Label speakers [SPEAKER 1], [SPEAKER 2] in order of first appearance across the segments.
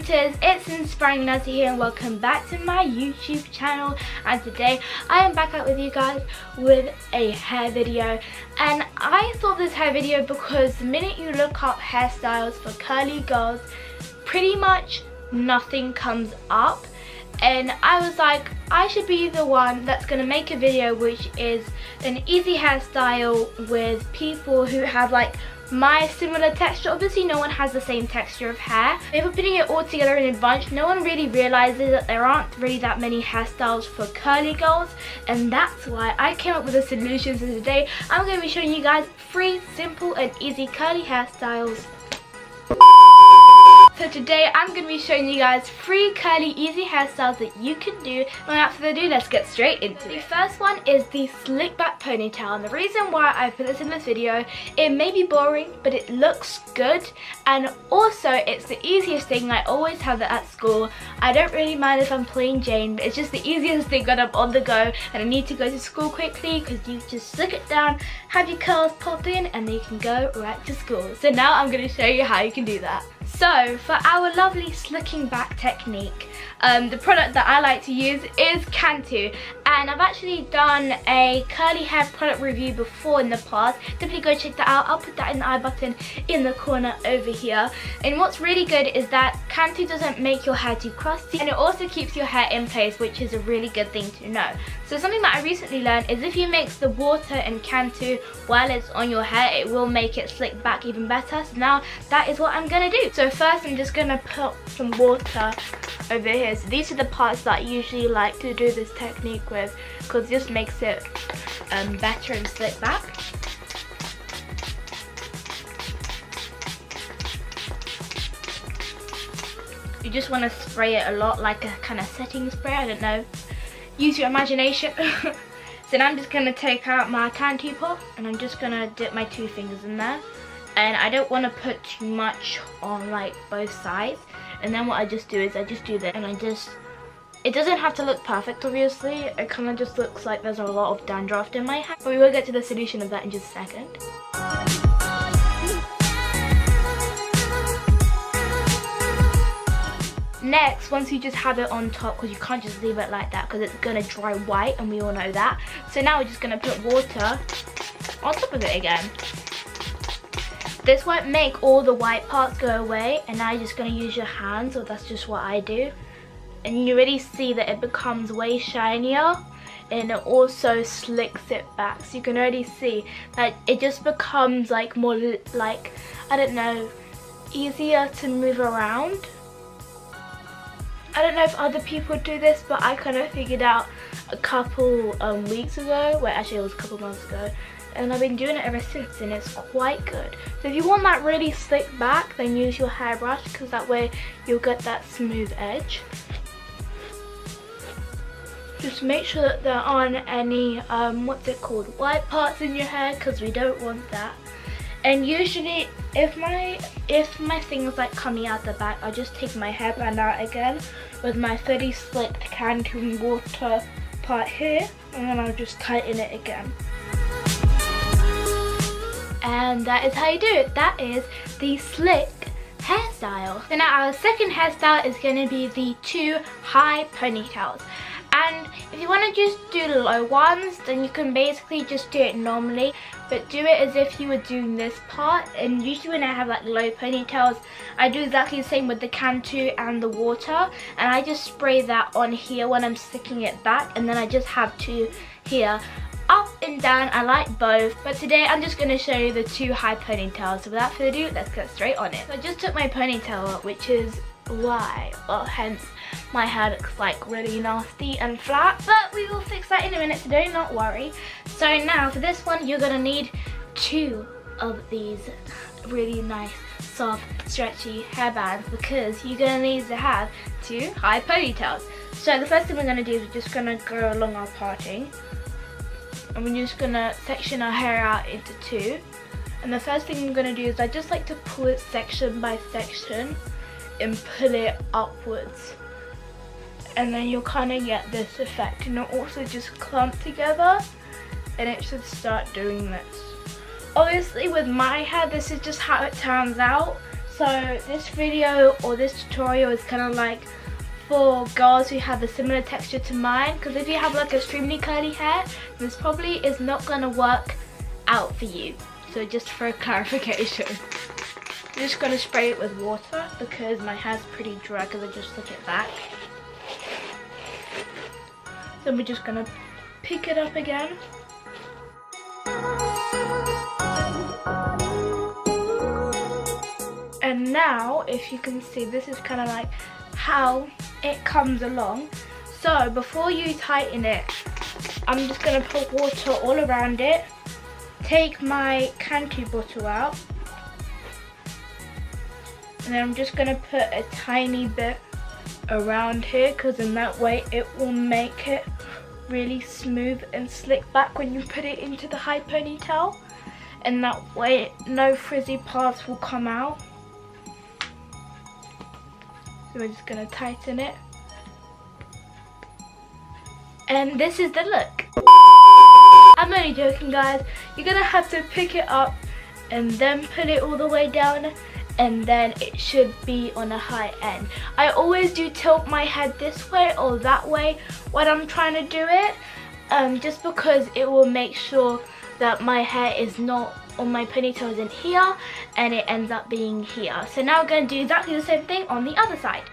[SPEAKER 1] Inspirators, it's Inspiring Vanessa here and welcome back to my YouTube channel. And today I am back out with you guys with a hair video. And I thought this hair video because the minute you look up hairstyles for curly girls, pretty much nothing comes up. And I was like, I should be the one that's going to make a video which is an easy hairstyle with people who have like my similar texture. Obviously no one has the same texture of hair. If we're putting it all together in a bunch, no one really realizes that there aren't really that many hairstyles for curly girls, and that's why I came up with a solution. So today I'm going to be showing you guys 3 simple and easy curly hairstyles. So today I'm going to be showing you guys 3 curly easy hairstyles that you can do. Without further ado, let's get straight into it. The first one is the slick back ponytail, and the reason why I put this in this video, it may be boring but it looks good, and also it's the easiest thing. I always have it at school. I don't really mind if I'm plain Jane, but it's just the easiest thing when I'm on the go and I need to go to school quickly, because you just slick it down, have your curls pop in, and then you can go right to school. So now I'm going to show you how you can do that. So for our lovely slicking back technique, the product that I like to use is Cantu, and I've actually done a curly hair product review before in the past. Definitely go check that out. I'll put that in the I button in the corner over here. And what's really good is that Cantu doesn't make your hair too crusty, and it also keeps your hair in place, which is a really good thing to know. So something that I recently learned is if you mix the water and Cantu while it's on your hair, it will make it slick back even better. So now that is what I'm gonna do. So first I'm just gonna put some water over here. So these are the parts that I usually like to do this technique with, because it just makes it better and slick back. You just want to spray it a lot, like a kind of setting spray. I don't know, use your imagination. So now I'm just going to take out my Cantu pot and I'm just going to dip my 2 fingers in there. And I don't want to put too much on like both sides. And then what I just do is I just do this, and it doesn't have to look perfect obviously. It kind of just looks like there's a lot of dandruff in my hair. But we will get to the solution of that in just a second. Next, once you just have it on top, because you can't just leave it like that because it's going to dry white, and we all know that. So now we're just going to put water on top of it again. This won't make all the white parts go away, and now you're just going to use your hands, or that's just what I do. And you really see that it becomes way shinier, and it also slicks it back. So you can already see that it just becomes like more like, I don't know, easier to move around. I don't know if other people do this, but I kind of figured out a couple weeks ago. Well, actually it was a couple months ago, and I've been doing it ever since, and it's quite good. So if you want that really slick back, then use your hairbrush, because that way you'll get that smooth edge. Just make sure that there aren't any what's it called, white parts in your hair, because we don't want that. And usually if my thing is like coming out the back, I'll just take my hairband out again with my fully slicked Cantu water part here, and then I'll just tighten it again. And that is how you do it. That is the slick hairstyle. So now our second hairstyle is going to be the 2 high ponytails. And if you want to just do low ones, then you can basically just do it normally, but do it as if you were doing this part. And usually when I have like low ponytails, I do exactly the same with the Cantu and the water, and I just spray that on here when I'm sticking it back, and then I just have 2 here. Up and down, I like both, but today I'm just going to show you the 2 high ponytails. So without further ado, let's get straight on it. So I just took my ponytail up, which is why, well, hence my hair looks like really nasty and flat, but we will fix that in a minute, so do not worry. So now for this one, you're going to need 2 of these really nice, soft, stretchy hairbands, because you're going to need to have 2 high ponytails. So the first thing we're going to do is we're just going to go along our parting, and we're just going to section our hair out into 2. And the first thing I'm going to do is I just like to pull it section by section and pull it upwards, and then you'll kind of get this effect, and it'll also just clump together, and it should start doing this. Obviously with my hair, this is just how it turns out, So this video or this tutorial is kind of like for girls who have a similar texture to mine, because if you have like extremely curly hair, this probably is not going to work out for you. So just for clarification, I'm just going to spray it with water because my hair's pretty dry because I just took it back. So we're just going to pick it up again. And now, if you can see, this is kind of like how it comes along. So before you tighten it, I'm just going to put water all around it. Take my candy bottle out. And then I'm just going to put a tiny bit around here, because in that way it will make it really smooth and slick back when you put it into the high ponytail. And that way no frizzy parts will come out. So we're just going to tighten it. And this is the look. I'm only joking, guys. You're going to have to pick it up and then put it all the way down, and then it should be on a high end. I always do tilt my head this way or that way when I'm trying to do it, just because it will make sure that my hair is not on my ponytails in here and it ends up being here. So now I'm going to do exactly the same thing on the other side.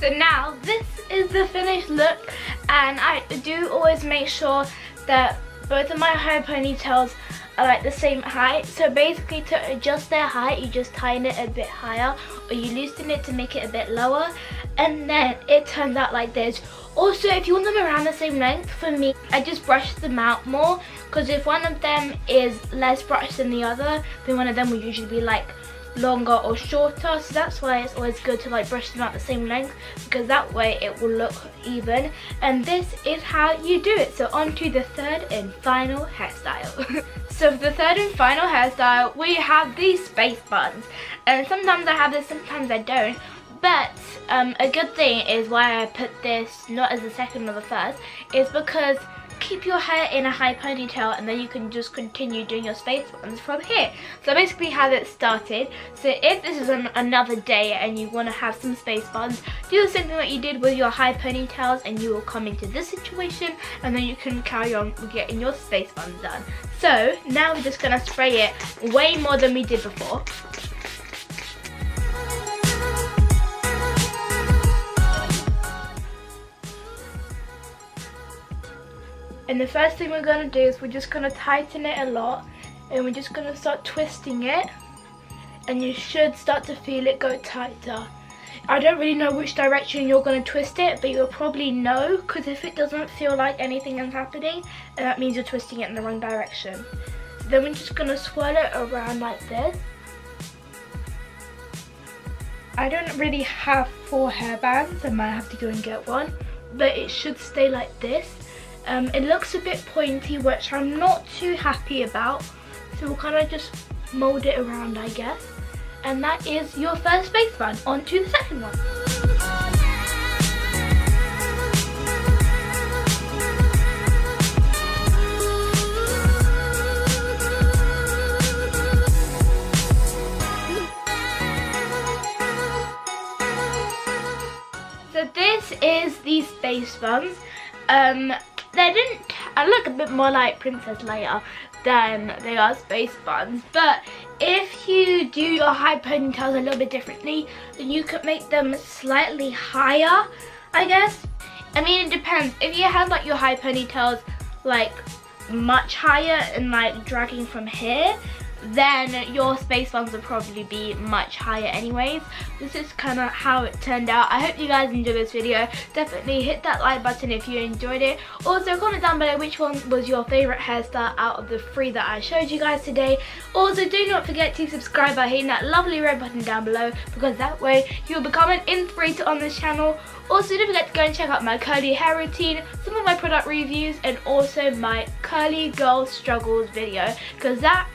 [SPEAKER 1] So now this is the finished look, and I do always make sure that both of my hair ponytails are like the same height. So basically, to adjust their height, you just tighten it a bit higher or you loosen it to make it a bit lower, and then it turns out like this. Also, if you want them around the same length, for me, I just brush them out more, because if one of them is less brushed than the other, then one of them will usually be like longer or shorter. So that's why it's always good to like brush them out the same length, because that way it will look even. And this is how you do it. So on to the third and final hairstyle. So for the third and final hairstyle, we have these space buns, and sometimes I have this, sometimes I don't. But a good thing is why I put this not as the second or the first is because keep your hair in a high ponytail, and then you can just continue doing your space buns from here. So basically how that started. So if this is another day and you want to have some space buns, do the same thing that you did with your high ponytails, and you will come into this situation, and then you can carry on with getting your space buns done. So now we're just going to spray it way more than we did before. And the first thing we're going to do is we're just going to tighten it a lot, and we're just going to start twisting it, and you should start to feel it go tighter. I don't really know which direction you're going to twist it, but you'll probably know, because if it doesn't feel like anything is happening, then that means you're twisting it in the wrong direction. Then we're just going to swirl it around like this. I don't really have 4 hairbands, I might have to go and get one, but it should stay like this. It looks a bit pointy, which I'm not too happy about, so we'll kind of just mold it around, I guess. And that is your first space bun. On to the second one. So this is the space buns. I look a bit more like Princess Leia than they are space buns, but if you do your high ponytails a little bit differently, then you could make them slightly higher, I guess. I mean, it depends. If you have like your high ponytails like much higher and like dragging from here, then your space buns will probably be much higher anyways. This is kind of how it turned out. I hope you guys enjoyed this video. Definitely hit that like button if you enjoyed it. Also comment down below which one was your favorite hairstyle out of the 3 that I showed you guys today. Also do not forget to subscribe by hitting that lovely red button down below, because that way you'll become an inspirator on this channel. Also don't forget to go and check out my curly hair routine, some of my product reviews, and also my curly girl struggles video, because that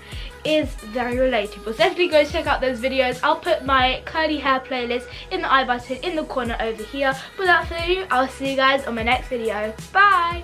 [SPEAKER 1] is very relatable. So definitely go check out those videos. I'll put my curly hair playlist in the I button in the corner over here. Without further ado, I'll see you guys on my next video. Bye!